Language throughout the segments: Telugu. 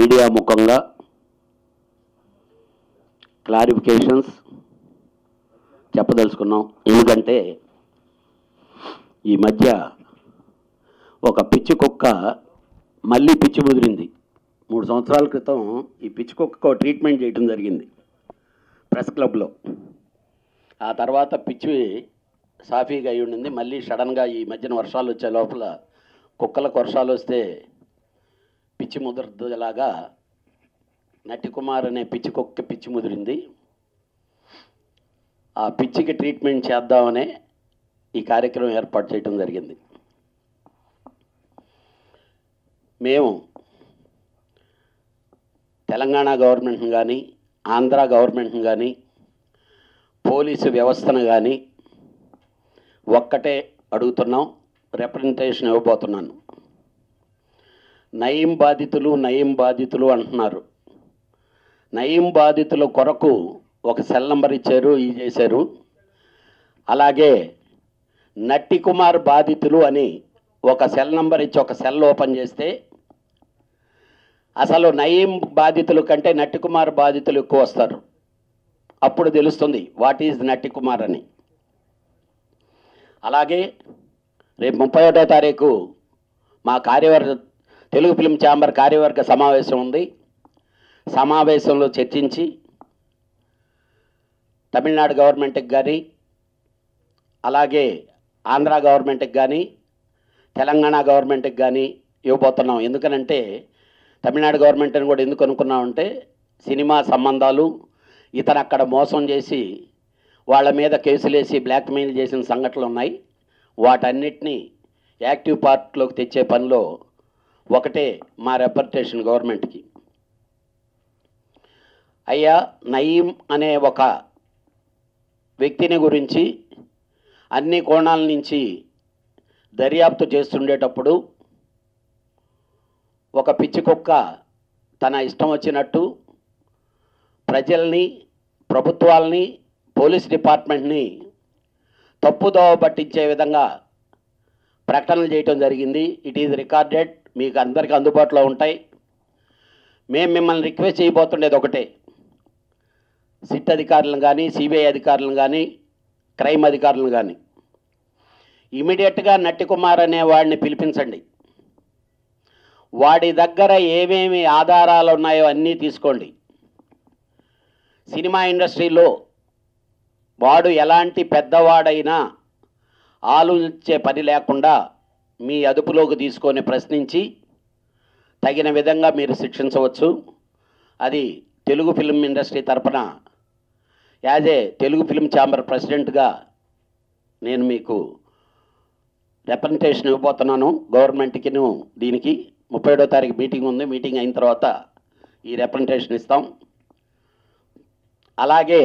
మీడియా ముఖంగా క్లారిఫికేషన్స్ చెప్పదలుచుకున్నాం. ఎందుకంటే ఈ మధ్య ఒక పిచ్చి కుక్క మళ్ళీ పిచ్చి ముదిరింది. 3 సంవత్సరాల క్రితం ఈ పిచ్చి కుక్కకు ట్రీట్మెంట్ చేయడం జరిగింది ప్రెస్ క్లబ్లో. ఆ తర్వాత పిచ్చి సాఫీగా అయి ఉండింది. మళ్ళీ సడన్గా ఈ మధ్యన వర్షాలు వచ్చే లోపల కుక్కలకు వర్షాలు వస్తే పిచ్చి ముదరలాగా నటి కుమార్ అనే పిచ్చి కుక్క పిచ్చి ముదిరింది. ఆ పిచ్చికి ట్రీట్మెంట్ చేద్దామనే ఈ కార్యక్రమం ఏర్పాటు చేయడం జరిగింది. మేము తెలంగాణ గవర్నమెంట్ని కానీ ఆంధ్ర గవర్నమెంట్ని కానీ పోలీసు వ్యవస్థను కానీ ఒక్కటే అడుగుతున్నాం, రిప్రజెంటేషన్ ఇవ్వబోతున్నాను. నయీం బాధితులు అంటున్నారు. నయీం బాధితుల కొరకు ఒక సెల్ నంబర్ ఇచ్చారు, ఇది చేశారు. అలాగే నట్టి కుమార్ బాధితులు అని ఒక సెల్ నంబర్ ఇచ్చి ఒక సెల్ ఓపెన్ చేస్తే అసలు నయీం బాధితుల కంటే నట్టి కుమార్ బాధితులు ఎక్కువ వస్తారు. అప్పుడు తెలుస్తుంది వాట్ ఈజ్ నట్టి కుమార్ అని. అలాగే రేపు 31వ తారీఖు మా తెలుగు ఫిల్మ్ ఛాంబర్ కార్యవర్గ సమావేశం ఉంది. సమావేశంలో చర్చించి తమిళనాడు గవర్నమెంట్కి కానీ అలాగే ఆంధ్ర గవర్నమెంట్కి కానీ తెలంగాణ గవర్నమెంట్కి కానీ ఇవ్వబోతున్నాం. ఎందుకనంటే తమిళనాడు గవర్నమెంట్ని కూడా ఎందుకు అనుకున్నామంటే సినిమా సంబంధాలు ఇతను అక్కడ మోసం చేసి వాళ్ళ మీద కేసులేసి బ్లాక్మెయిల్ చేసిన సంఘటనలు ఉన్నాయి. వాటన్నిటినీ యాక్టివ్ పార్ట్లోకి తెచ్చే పనిలో ఒకటే మా రిప్రజెంటేషన్ గవర్నమెంట్కి. అయ్యా, నయీం అనే ఒక వ్యక్తిని గురించి అన్ని కోణాల నుంచి దర్యాప్తు చేస్తుండేటప్పుడు ఒక పిచ్చి కుక్క తన ఇష్టం వచ్చినట్టు ప్రజల్ని, ప్రభుత్వాలని, పోలీస్ డిపార్ట్మెంట్ని తప్పుదోవ పట్టించే విధంగా ప్రకటనలు చేయటం జరిగింది. ఇట్ ఈజ్ రికార్డెడ్, మీకు అందరికీ అందుబాటులో ఉంటాయి. మేము మిమ్మల్ని రిక్వెస్ట్ చేయబోతుండేది ఒకటే, సిట్ అధికారులను కానీ సిబిఐ అధికారులను కానీ క్రైమ్ అధికారులను కానీ ఇమీడియట్గా నట్టి కుమార్ అనే వాడిని పిలిపించండి. వాడి దగ్గర ఏమేమి ఆధారాలు ఉన్నాయో అన్నీ తీసుకోండి. సినిమా ఇండస్ట్రీలో వాడు ఎలాంటి పెద్దవాడైనా ఆలోచించే పని లేకుండా మీ అదుపులోకి తీసుకొని ప్రశ్నించి తగిన విధంగా మీరు శిక్షించవచ్చు. అది తెలుగు ఫిల్మ్ ఇండస్ట్రీ తరపున as a Telugu film chamber ప్రెసిడెంట్గా నేను మీకు రిప్రజెంటేషన్ ఇవ్వబోతున్నాను గవర్నమెంట్కి. దీనికి 31వ తారీఖు మీటింగ్ ఉంది. మీటింగ్ అయిన తర్వాత ఈ రిప్రజెంటేషన్ ఇస్తాం. అలాగే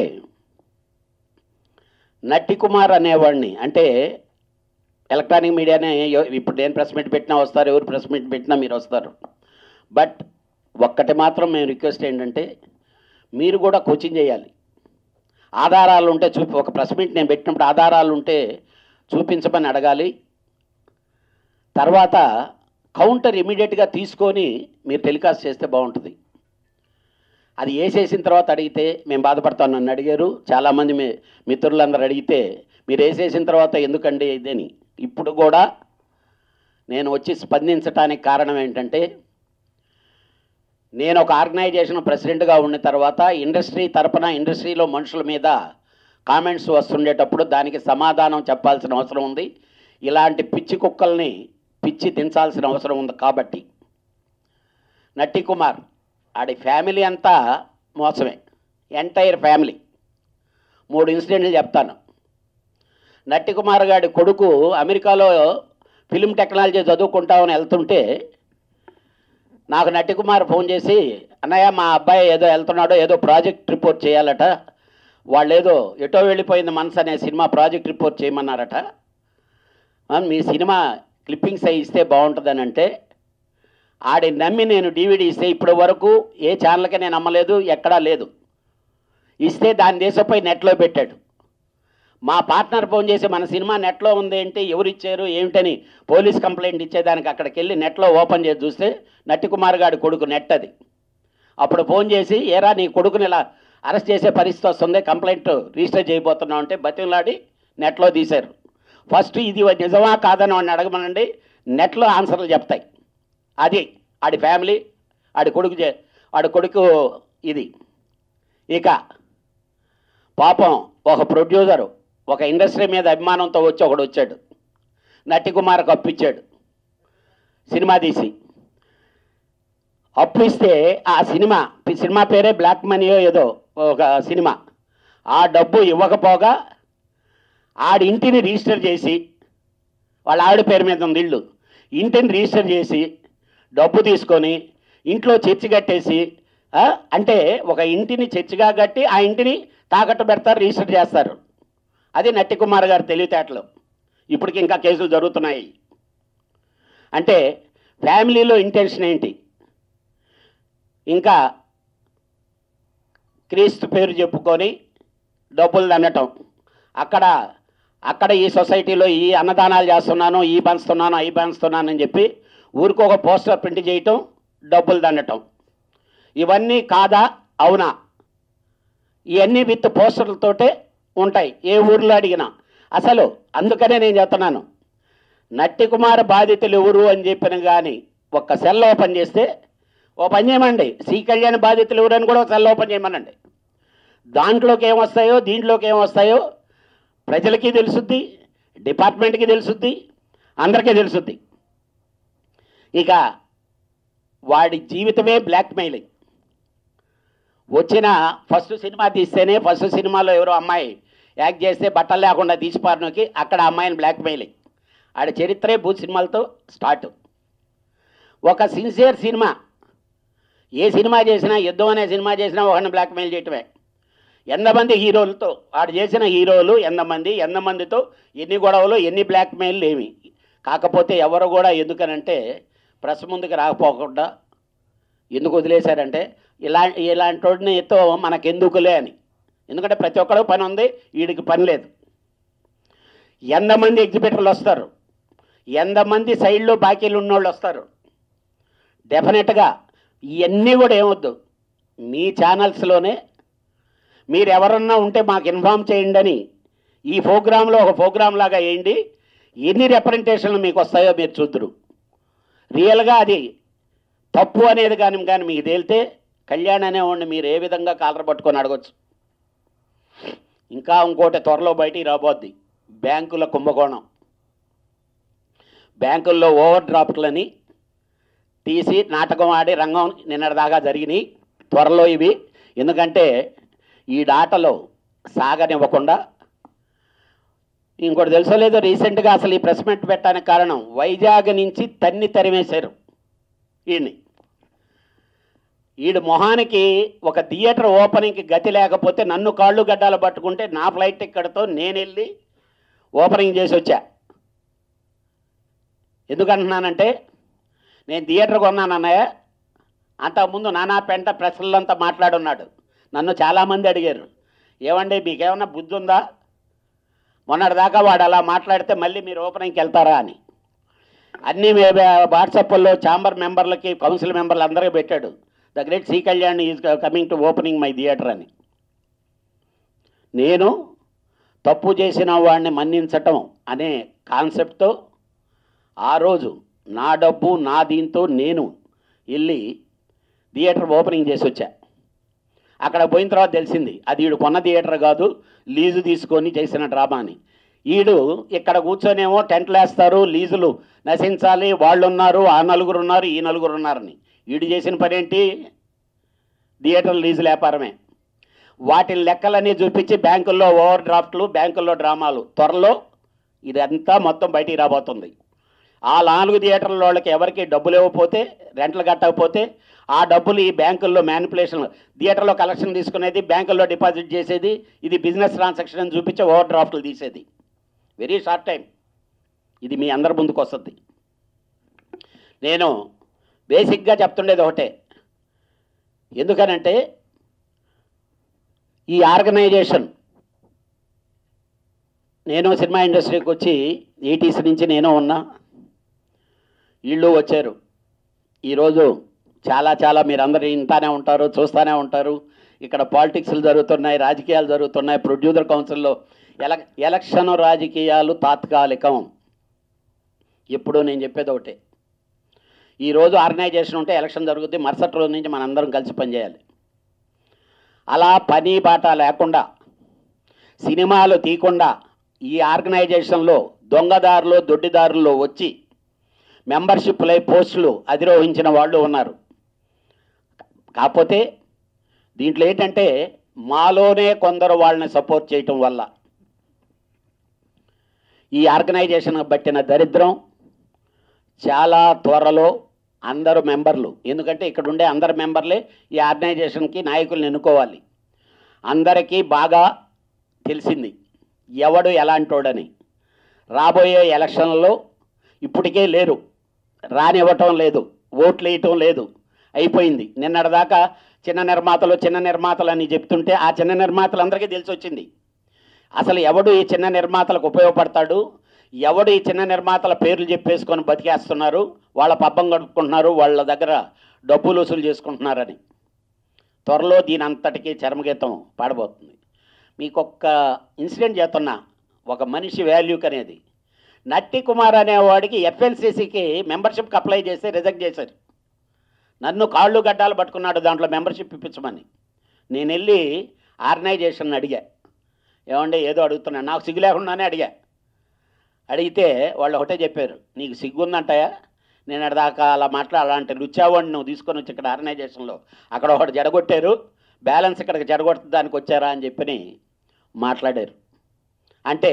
నట్టి కుమార్ అనేవాడిని, అంటే ఎలక్ట్రానిక్ మీడియానే ఇప్పుడు నేను ప్రెస్ మీట్ పెట్టినా వస్తారు, ఎవరు ప్రెస్ మీట్ పెట్టినా మీరు వస్తారు. బట్ ఒక్కటి మాత్రం మేము రిక్వెస్ట్ ఏంటంటే మీరు కూడా కోచింగ్ చేయాలి. ఆధారాలు ఉంటే ఒక ప్రెస్ మీట్ నేను పెట్టినప్పుడు ఆధారాలు ఉంటే చూపించమని అడగాలి. తర్వాత కౌంటర్ ఇమీడియట్గా తీసుకొని మీరు టెలికాస్ట్ చేస్తే బాగుంటుంది. అది వేసేసిన తర్వాత అడిగితే మేము బాధపడతాం. నన్ను అడిగారు చాలామంది మిత్రులందరూ అడిగితే మీరు వేసేసిన తర్వాత ఎందుకండి ఇదని. ఇప్పుడు కూడా నేను వచ్చి స్పందించడానికి కారణం ఏంటంటే నేను ఒక ఆర్గనైజేషన్ ప్రెసిడెంట్గా ఉన్న తర్వాత ఇండస్ట్రీ తరపున ఇండస్ట్రీలో మనుషుల మీద కామెంట్స్ వస్తుండేటప్పుడు దానికి సమాధానం చెప్పాల్సిన అవసరం ఉంది. ఇలాంటి పిచ్చి కుక్కల్ని పిచ్చి దించాల్సిన అవసరం ఉంది. కాబట్టి నట్టి కుమార్ ఆడి ఫ్యామిలీ అంతా మోసమే, ఎంటైర్ ఫ్యామిలీ. 3 ఇన్సిడెంట్లు చెప్తాను. నట్టి కుమార్ గారి కొడుకు అమెరికాలో ఫిలిం టెక్నాలజీ చదువుకుంటామని వెళ్తుంటే నాకు నట్టి కుమార్ ఫోన్ చేసి, అన్నయ్య మా అబ్బాయి ఏదో వెళ్తున్నాడో ఏదో ప్రాజెక్ట్ రిపోర్ట్ చేయాలట, వాళ్ళు ఏదో ఎటో వెళ్ళిపోయింది మనసు అనే సినిమా ప్రాజెక్ట్ రిపోర్ట్ చేయమన్నారట, మీ సినిమా క్లిప్పింగ్స్ అవి ఇస్తే బాగుంటుందని అంటే ఆడి నమ్మి నేను DVD ఇస్తే ఇప్పటి వరకు ఏ ఛానల్కి నేను నమ్మలేదు, ఎక్కడా లేదు. ఇస్తే దాని దేశంపై నెట్లో పెట్టాడు. మా పార్ట్నర్ ఫోన్ చేసి మన సినిమా నెట్లో ఉంది ఏంటి, ఎవరు ఇచ్చారు ఏమిటని పోలీస్ కంప్లైంట్ ఇచ్చేదానికి అక్కడికి వెళ్ళి నెట్లో ఓపెన్ చేసి చూస్తే నట్టి కుమార్ గారి కొడుకు నెట్ అది. అప్పుడు ఫోన్ చేసి ఏరా నీ కొడుకుని ఇలా అరెస్ట్ చేసే పరిస్థితి వస్తుంది, కంప్లైంట్ రిజిస్టర్ చేయబోతున్నాం అంటే బతిమలాడి నెట్లో తీశారు. ఫస్ట్ ఇది నిజమా కాదని వాడిని అడగమనండి, నెట్లో ఆన్సర్లు చెప్తాయి. అది ఆడి ఫ్యామిలీ, ఆడి కొడుకు ఇది. ఇక పాపం ఒక ప్రొడ్యూసరు ఒక ఇండస్ట్రీ మీద అభిమానంతో వచ్చి ఒకడు వచ్చాడు, నటి కుమార్కి అప్పు ఇచ్చాడు సినిమా తీసి. అప్పు ఇస్తే ఆ సినిమా పేరే బ్లాక్ మనీయో ఏదో ఒక సినిమా. ఆ డబ్బు ఇవ్వకపోగా ఆడి ఇంటిని రిజిస్టర్ చేసి, వాళ్ళ ఆవిడ పేరు మీద ఉంది ఇల్లు, ఇంటిని రిజిస్టర్ చేసి డబ్బు తీసుకొని ఇంట్లో చర్చి కట్టేసి, అంటే ఒక ఇంటిని చర్చిగా కట్టి ఆ ఇంటిని తాకట్టు పెడతారు, రిజిస్టర్ చేస్తారు. అది నటి కుమార్ గారి తెలివితేటలు. ఇప్పటికి ఇంకా కేసులు జరుగుతున్నాయి. అంటే ఫ్యామిలీలో ఇంటెన్షన్ ఏంటి? ఇంకా క్రీస్తు పేరు చెప్పుకొని డబ్బులు దండటం. అక్కడ ఈ సొసైటీలో ఈ అన్నదానాలు చేస్తున్నాను, ఈ పంచుతున్నాను, అవి పంచుతున్నాను అని చెప్పి ఊరికి ఒక పోస్టర్ ప్రింట్ చేయటం, డబ్బులు దండటం. ఇవన్నీ కాదా అవునా? ఇవన్నీ విత్ పోస్టర్లతోటే ఉంటాయి ఏ ఊర్లో అడిగినా. అసలు అందుకనే నేను చెప్తున్నాను, నట్టి కుమార్ బాధితులు ఎవరు అని చెప్పిన కానీ ఒక్క సెల్ ఓపెన్ చేస్తే, ఓ పని చేయమండి, సి కళ్యాణ్ బాధితులు ఎవరని కూడా ఒక సెల్ ఓపెన్ చేయమనండి. దాంట్లోకి ఏమొస్తాయో దీంట్లోకి ఏమొస్తాయో ప్రజలకి తెలుసుద్ది, డిపార్ట్మెంట్కి తెలుసుద్ది, అందరికీ తెలుసుద్ది. ఇక వాడి జీవితమే బ్లాక్మెయిలింగ్. వచ్చిన ఫస్ట్ సినిమా తీస్తేనే, ఫస్ట్ సినిమాలో ఎవరో అమ్మాయి యాక్ట్ చేస్తే బట్టలు లేకుండా తీసిపారనోకి అక్కడ అమ్మాయిని బ్లాక్మెయిలింగ్. ఆడ చరిత్రే భూత్ సినిమాలతో స్టార్ట్. ఒక సిన్సియర్ సినిమా, ఏ సినిమా చేసినా, యుద్ధం అనే సినిమా చేసినా ఒకరిని బ్లాక్మెయిల్ చేయటమే. ఎంతమంది హీరోలతో ఆడు చేసిన హీరోలు ఎంతమందితో ఎన్ని గొడవలు, ఎన్ని బ్లాక్మెయిల్ ఏమి. కాకపోతే ఎవరు కూడా ఎందుకనంటే ప్రెస్ ముందుకు రాకపోకుండా ఎందుకు వదిలేశారంటే ఇలాంటి వాడినితో మనకెందుకులే అని. ఎందుకంటే ప్రతి ఒక్కరు పని ఉంది, వీడికి పని లేదు. ఎంతమంది ఎగ్జిబిటర్లు వస్తారు, ఎంతమంది సైడ్లో బాకీలు ఉన్నోళ్ళు వస్తారు. డెఫినెట్గా ఇవన్నీ కూడా ఏమొద్దు, మీ ఛానల్స్లోనే మీరు ఎవరన్నా ఉంటే మాకు ఇన్ఫామ్ చేయండి అని ఈ ప్రోగ్రాంలో ఒక ప్రోగ్రాం లాగా వేయండి. ఎన్ని రిప్రజెంటేషన్లు మీకు వస్తాయో మీరు చూద్దరు. రియల్గా అది తప్పు అనేది కానీ మీకు తేలితే కళ్యాణ్ అనేవాడిని మీరు ఏ విధంగా కాలర్ పట్టుకొని అడగచ్చు. ఇంకా ఇంకోటి త్వరలో బయటికి రాబోద్ది, బ్యాంకుల కుంభకోణం. బ్యాంకుల్లో ఓవర్ డ్రాఫ్ట్లని తీసి నాటకం ఆడి రంగం నిన్నటిదాకా జరిగినాయి. త్వరలో ఇవి, ఎందుకంటే ఈ డాటలో సాగనివ్వకుండా. ఇంకోటి తెలుసో లేదో, రీసెంట్గా అసలు ఈ ప్రెస్ మీట్ పెట్టడానికి కారణం వైజాగ్ నుంచి తరిమేశారు ఈయన్ని. ఈడు మొహానికి ఒక థియేటర్ ఓపెనింగ్కి గతి లేకపోతే నన్ను కాళ్ళు గడ్డాలు పట్టుకుంటే నా ఫ్లైట్ టిక్కెట్తో నేను వెళ్ళి ఓపెనింగ్ చేసి వచ్చా. ఎందుకంటున్నానంటే నేను థియేటర్ కొన్నానన్నయ్య, అంతకుముందు నానా పెంట ప్రెస్లంతా మాట్లాడున్నాడు. నన్ను చాలామంది అడిగారు, ఏమండి మీకేమన్నా బుద్ధి ఉందా, మొన్నటిదాకా వాడు అలా మాట్లాడితే మళ్ళీ మీరు ఓపెనింగ్కి వెళ్తారా అని. అన్నీ వాట్సాప్లో ఛాంబర్ మెంబర్లకి, కౌన్సిల్ మెంబర్లు అందరికీ పెట్టాడు, the great C Kalyan is coming to opening my theatre అని. నేను తప్పు చేసిన వాడిని మన్నించటం అనే కాన్సెప్ట్తో ఆ రోజు నా డబ్బు నా దీంతో నేను వెళ్ళి థియేటర్ ఓపెనింగ్ చేసి వచ్చా. అక్కడ పోయిన తర్వాత తెలిసింది అది వీడు కొన్న థియేటర్ కాదు, లీజు తీసుకొని చేసిన డ్రామా అని. వీడు ఇక్కడ కూర్చొనేమో టెంట్లు వేస్తారు, లీజులు నశించాలి, వాళ్ళు ఉన్నారు, ఆ నలుగురు ఉన్నారు, ఈ నలుగురు ఉన్నారని. వీడు చేసిన పని ఏంటి? థియేటర్ లీజుల వ్యాపారమే. వాటి లెక్కలన్నీ చూపించి బ్యాంకుల్లో ఓవర్ డ్రాఫ్ట్లు, బ్యాంకుల్లో డ్రామాలు. త్వరలో ఇదంతా మొత్తం బయటికి రాబోతుంది. ఆ 4 థియేటర్ల వాళ్ళకి ఎవరికి డబ్బులు ఇవ్వకపోతే, రెంట్లు కట్టకపోతే ఆ డబ్బులు ఈ బ్యాంకుల్లో మ్యానిపులేషన్, థియేటర్లో కలెక్షన్ తీసుకునేది, బ్యాంకుల్లో డిపాజిట్ చేసేది, ఇది బిజినెస్ ట్రాన్సాక్షన్ అని చూపించి ఓవర్ డ్రాఫ్ట్లు తీసేది. వెరీ షార్ట్ టైం ఇది మీ అందరి ముందుకు వస్తుంది. నేను బేసిక్గా చెప్తుండేది ఒకటే, ఎందుకనంటే ఈ ఆర్గనైజేషన్, నేను సినిమా ఇండస్ట్రీకి వచ్చి 80s నుంచి నేను ఉన్నా, వీళ్ళు వచ్చారు. ఈరోజు చాలా చాలా మీరందరూ వింటానే ఉంటారు, చూస్తూనే ఉంటారు. ఇక్కడ పాలిటిక్స్లు జరుగుతున్నాయి, రాజకీయాలు జరుగుతున్నాయి. ప్రొడ్యూసర్ కౌన్సిల్లో ఎలక్షన్ రాజకీయాలు తాత్కాలికం. ఇప్పుడు నేను చెప్పేది ఒకటే, ఈరోజు ఆర్గనైజేషన్ ఉంటే ఎలక్షన్ జరుగుతుంది, మరుసటి రోజు నుంచి మనందరం కలిసి పనిచేయాలి. అలా పని బాట లేకుండా, సినిమాలు తీయకుండా ఈ ఆర్గనైజేషన్లో దొంగదారులు దొడ్డిదారుల్లో వచ్చి మెంబర్షిప్లై పోస్టులు అధిరోహించిన వాళ్ళు ఉన్నారు. కాకపోతే దీంట్లో ఏంటంటే మాలోనే కొందరు వాళ్ళని సపోర్ట్ చేయటం వల్ల ఈ ఆర్గనైజేషన్ పట్టిన దరిద్రం చాలా త్వరలో అందరు మెంబర్లు, ఎందుకంటే ఇక్కడ ఉండే అందరు మెంబర్లే ఈ ఆర్గనైజేషన్కి నాయకులను ఎన్నుకోవాలి. అందరికీ బాగా తెలిసింది ఎవడు ఎలాంటోడని. రాబోయే ఎలక్షన్లలో ఇప్పటికే లేరు, రానివ్వటం లేదు, ఓట్లు వేయటం లేదు, అయిపోయింది. నిన్నటిదాకా చిన్న నిర్మాతలు అని చెప్తుంటే ఆ చిన్న నిర్మాతలందరికీ తెలిసి వచ్చింది అసలు ఎవడు ఈ చిన్న నిర్మాతలకు ఉపయోగపడతాడు, ఎవడు ఈ చిన్న నిర్మాతల పేర్లు చెప్పేసుకొని బతికేస్తున్నారు, వాళ్ళ పబ్బం గడుపుకుంటున్నారు, వాళ్ళ దగ్గర డబ్బులు వసూలు చేసుకుంటున్నారని. త్వరలో దీని అంతటికీ చరమగీతం పాడబోతుంది. మీకు ఒక్క ఇన్సిడెంట్ చేస్తున్నా, ఒక మనిషి వాల్యూకి అనేది. నట్టి కుమార్ అనేవాడికి ఎఫ్ఎల్సిసికి మెంబర్షిప్కి అప్లై చేసి రిజెక్ట్ చేశారు. నన్ను కాళ్ళు గడ్డాలు పట్టుకున్నాడు దాంట్లో మెంబర్షిప్ ఇప్పించమని. నేను వెళ్ళి ఆర్గనైజేషన్ అడిగా, ఏమంటే ఏదో అడుగుతున్నాను, నాకు సిగ్గు లేకుండానే అడిగితే వాళ్ళు ఒకటే చెప్పారు, నీకు సిగ్గుందంటాయా, నేను అడిదాకా అలా అలాంటి లుచ్చావాడిని నువ్వు తీసుకొని వచ్చి ఇక్కడ ఆర్గనైజేషన్లో అక్కడ ఒకటి జడగొట్టారు, బ్యాలెన్స్ ఇక్కడికి జడగొట్టడానికి వచ్చారా అని చెప్పి మాట్లాడారు. అంటే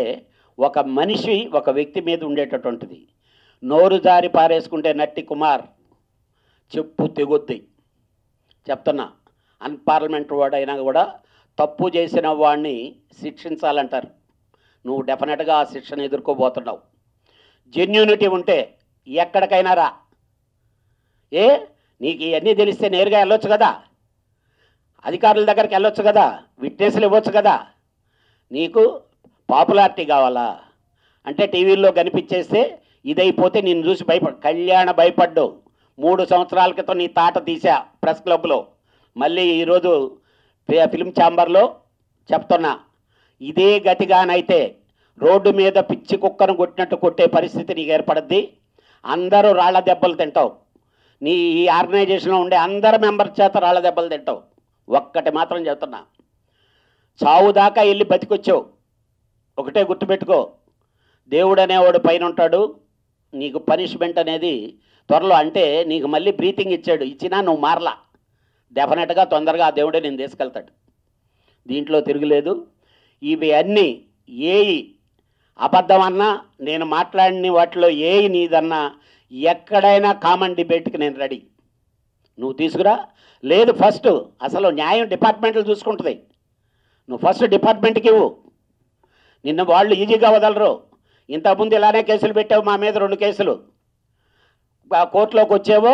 ఒక మనిషి ఒక వ్యక్తి మీద ఉండేటటువంటిది. నోరు జారి పారేసుకుంటే నట్టి కుమార్ చెప్పు తెగుద్ది. చెప్తున్నా, అన్పార్లమెంటరీ వాడు అయినా కూడా తప్పు చేసిన వాడిని శిక్షించాలంటారు. నువ్వు డెఫినెట్గా ఆ శిక్షను ఎదుర్కోబోతున్నావు. జెన్యూనిటీ ఉంటే ఎక్కడికైనా రా. నీకు ఇవన్నీ తెలిస్తే నేరుగా వెళ్ళొచ్చు కదా, అధికారుల దగ్గరికి వెళ్ళొచ్చు కదా, విట్నెస్లు ఇవ్వచ్చు కదా. నీకు పాపులారిటీ కావాలా అంటే టీవీల్లో కనిపించేస్తే ఇదైపోతే నిన్ను చూసి కళ్యాణ భయపడ్డావు. 3 సంవత్సరాల క్రితం నీ తాట తీసా ప్రెస్ క్లబ్లో, మళ్ళీ ఈరోజు ఫిల్మ్ ఛాంబర్లో చెప్తున్నా, ఇదే గతిగానైతే రోడ్డు మీద పిచ్చి కుక్కను కొట్టినట్టు కొట్టే పరిస్థితి నీకు ఏర్పడుద్ది. అందరూ రాళ్ల దెబ్బలు తింటావు. నీ ఈ ఆర్గనైజేషన్లో ఉండే అందరు మెంబర్స్ చేత రాళ్ల దెబ్బలు తింటావు. ఒక్కటి మాత్రం చెప్తున్నా, చావు దాకా వెళ్ళి బతికొచ్చావు. ఒకటే గుర్తుపెట్టుకో, దేవుడు అనేవాడు పైన ఉంటాడు. నీకు పనిష్మెంట్ అనేది త్వరలో, అంటే నీకు మళ్ళీ బ్రీతింగ్ ఇచ్చినా నువ్వు మారలా. డెఫినెట్గా తొందరగా ఆ దేవుడే నేను తీసుకెళ్తాడు. దీంట్లో తిరుగులేదు. ఇవి అన్నీ ఏయి అబద్ధమన్నా, నేను మాట్లాడిన వాటిలో ఏయి నీదన్నా, ఎక్కడైనా కామన్ డిబేట్కి నేను రెడీ. నువ్వు తీసుకురా. లేదు, ఫస్ట్ అసలు న్యాయం డిపార్ట్మెంట్లు చూసుకుంటుంది. నువ్వు ఫస్ట్ డిపార్ట్మెంట్కి ఇవ్వు. నిన్న వాళ్ళు ఈజీగా వదలరు. ఇంతకుముందు ఇలానే కేసులు పెట్టావు, మా మీద 2 కేసులు. కోర్టులోకి వచ్చేవో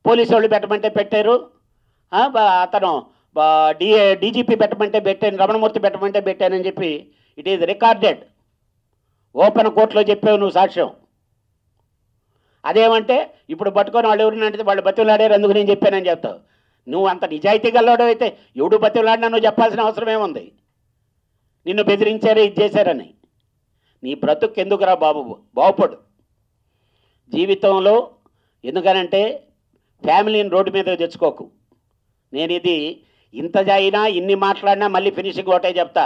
పోలీసు వాళ్ళు పెట్టమంటే పెట్టారు, అతను డీజీపీ పెట్టమంటే పెట్టాను, రమణమూర్తి పెట్టమంటే పెట్టానని చెప్పి ఇట్ ఈజ్ రికార్డెడ్. ఓపెన్ కోర్టులో చెప్పావు నువ్వు సాక్ష్యం. అదేమంటే ఇప్పుడు పట్టుకొని వాళ్ళు ఎవరినంటే వాళ్ళు బతిలాడారు అందుకు నేను చెప్పానని చెప్తావు. నువ్వు అంత నిజాయితీ గల్లోడు అయితే ఎవడు బతిలాడినా నువ్వు చెప్పాల్సిన అవసరం ఏముంది? నిన్ను బెదిరించారు, ఇది చేశారని. నీ బ్రతుకు ఎందుకురా బాబు, బాగుపడు జీవితంలో. ఎందుకనంటే ఫ్యామిలీని రోడ్డు మీద తెచ్చుకోకు. నేను ఇది ఇంత అయినా ఇన్ని మాట్లాడినా మళ్ళీ ఫినిషింగ్ ఒకటే చెప్తా,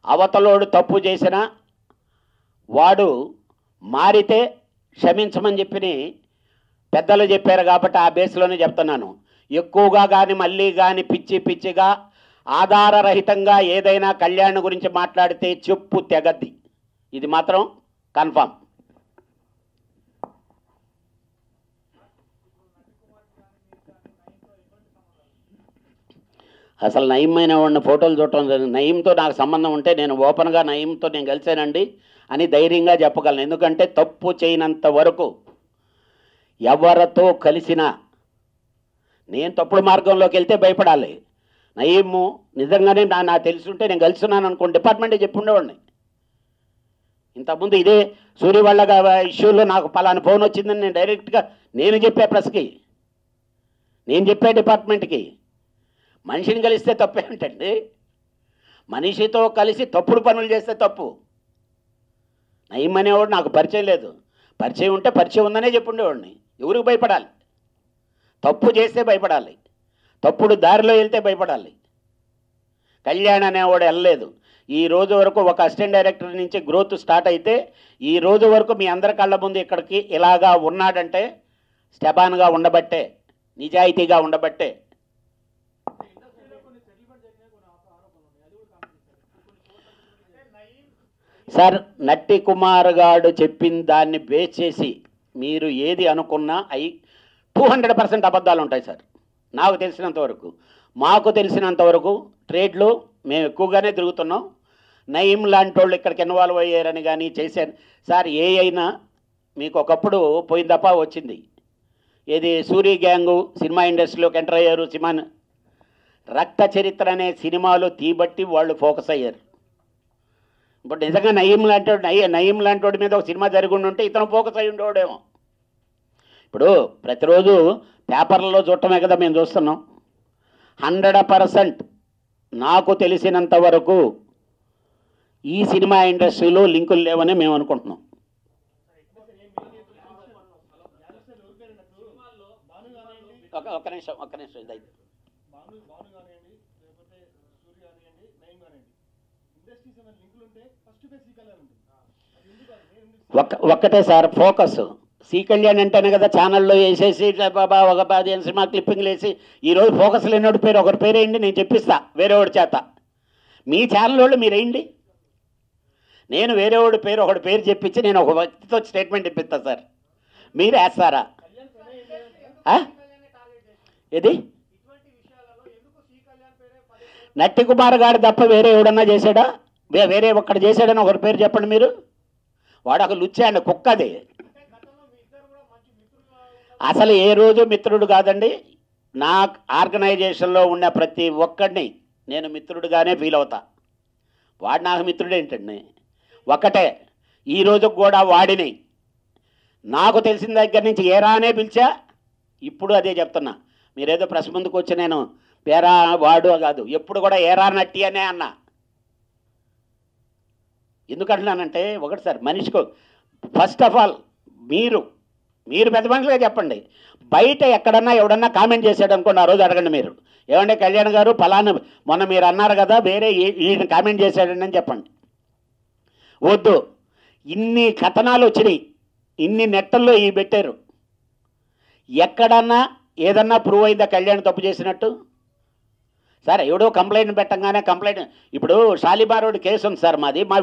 అవతలోడు తప్పు చేసినా వాడు మారితే క్షమించమని చెప్పి పెద్దలు చెప్పారు కాబట్టి ఆ బేస్లోనే చెప్తున్నాను. ఎక్కువగా కానీ మళ్ళీ కానీ పిచ్చిగా ఆధారరహితంగా ఏదైనా కళ్యాణ్ గురించి మాట్లాడితే చెప్పు తెగద్ది. ఇది మాత్రం కన్ఫామ్. అసలు నయీమైన వాడిని ఫోటోలు చూడటం, నయీంతో నాకు సంబంధం ఉంటే నేను ఓపెన్గా నయీంతో నేను కలిసానండి అని ధైర్యంగా చెప్పగలను. ఎందుకంటే తప్పు చేయనంత వరకు ఎవరితో కలిసినా, నేను తప్పుడు మార్గంలోకి వెళ్తే భయపడాలి. నయీము నిజంగానే నాకు తెలుసుంటే నేను కలుస్తున్నాను అనుకోండి, డిపార్ట్మెంటే చెప్పి ఉండేవాడిని. ఇంతకుముందు ఇదే సూర్యవాళ్ళ ఇష్యూలో నాకు పలానా ఫోన్ వచ్చిందని నేను డైరెక్ట్గా నేను చెప్పే ప్రెస్కి. నేను చెప్పే డిపార్ట్మెంట్కి. మనిషిని కలిస్తే తప్పేంటండి? మనిషితో కలిసి తప్పుడు పనులు చేస్తే తప్పు. నయం అనేవాడు నాకు పరిచయం లేదు. పరిచయం ఉంటే పరిచయం ఉందనే చెప్పుండేవాడిని. ఎవరికి భయపడాలి? తప్పు చేస్తే భయపడాలి, తప్పుడు దారిలో వెళ్తే భయపడాలి. కళ్యాణ్ అనేవాడు వెళ్ళలేదు. ఈ రోజు వరకు ఒక అసిస్టెంట్ డైరెక్టర్ నుంచి గ్రోత్ స్టార్ట్ అయితే ఈ రోజు వరకు మీ అందరి కళ్ళ ముందు ఇక్కడికి ఇలాగా ఉన్నాడంటే స్టెబాన్గా ఉండబట్టే, నిజాయితీగా ఉండబట్టే. సార్, నట్టి కుమార్ గారు చెప్పిన దాన్ని బేస్ చేసి మీరు ఏది అనుకున్నా 200% అబద్ధాలు ఉంటాయి సార్. నాకు తెలిసినంతవరకు, మాకు తెలిసినంతవరకు ట్రేడ్లో మేము ఎక్కువగానే తిరుగుతున్నాం. నయీం లాంటి వాళ్ళు ఇక్కడికి ఇన్వాల్వ్ అయ్యారని కానీ చేశాను సార్. ఏ అయినా మీకు ఒకప్పుడు పోయిన దఫా వచ్చింది, ఏది సూరి గ్యాంగు సినిమా ఇండస్ట్రీలోకి ఎంటర్ అయ్యారు. సినిమా రక్త చరిత్ర అనే సినిమాలు తీబట్టి వాళ్ళు ఫోకస్ అయ్యారు. ఇప్పుడు నిజంగా నయీం లాంటి వాడి మీద ఒక సినిమా జరిగి ఉంటే ఇతను ఫోకస్ అయ్యి ఉండేవాడేమో. ఇప్పుడు ప్రతిరోజు పేపర్లలో చూడటమే కదా మేము చూస్తున్నాం. 100% నాకు తెలిసినంత వరకు ఈ సినిమా ఇండస్ట్రీలో లింకులు లేవని మేము అనుకుంటున్నాం. ఒక్క నిమిషం ఇదైతే ఒక్కటే సార్ ఫోకస్. సి కళ్యాణ్ అంటేనే కదా ఛానల్లో వేసేసి బాబా ఒక 15 సినిమా క్లిప్పింగ్లు వేసి ఈరోజు ఫోకస్ లేనివాడి పేరు ఒకరి పేరు వేయండి, నేను చెప్పిస్తా వేరేవాడి చేత. మీ ఛానల్ వాళ్ళు మీరు వేయండి, నేను వేరేవాడి పేరు ఒకటి పేరు చెప్పించి నేను ఒక వ్యక్తితో స్టేట్మెంట్ ఇప్పిస్తా సార్. మీరు వేస్తారా? ఇది నట్టి కుమార్ గారు తప్ప వేరే ఎవడన్నా చేశాడా? వేరే ఒక్కడ చేశాడని ఒకరి పేరు చెప్పండి మీరు. వాడు ఒక లుచ్చాండి కుక్కది. అసలు ఏ రోజు మిత్రుడు కాదండి. నా ఆర్గనైజేషన్లో ఉన్న ప్రతి ఒక్కడిని నేను మిత్రుడిగానే ఫీల్ అవుతా. వాడు నాకు మిత్రుడు ఏంటండి? ఒక్కటే ఈ రోజు కూడా వాడిని నాకు తెలిసిన దగ్గర నుంచి ఏరానే పిలిచా. ఇప్పుడు అదే చెప్తున్నా. మీరేదో ప్రెస్ ముందుకు వచ్చి నేను పేరా వాడు కాదు, ఎప్పుడు కూడా ఏరా నట్టి అనే అన్నా. ఎందుకంటున్నానంటే ఒకటి సార్, మనిషికి ఫస్ట్ ఆఫ్ ఆల్ మీరు పెద్ద మనుషులుగా చెప్పండి. బయట ఎక్కడన్నా ఎవడన్నా కామెంట్ చేశాడు అనుకోండి, ఆ రోజు అడగండి మీరు, ఏమంటే కళ్యాణ్ గారు ఫలానా మొన్న మీరు అన్నారు కదా వేరే ఈయన కామెంట్ చేశాడండి అని చెప్పండి. వద్దు, ఇన్ని కథనాలు వచ్చినాయి, ఇన్ని నెట్టల్లో ఈ పెట్టారు. ఎక్కడన్నా ఏదన్నా ప్రూవ్ అయిందా కళ్యాణ్ తప్పు చేసినట్టు? సార్ ఎవడో కంప్లైంట్ పెట్టంగానే కంప్లైంట్, ఇప్పుడు షాలిమారోడ్ కేసు ఉంది సార్ మాది. మా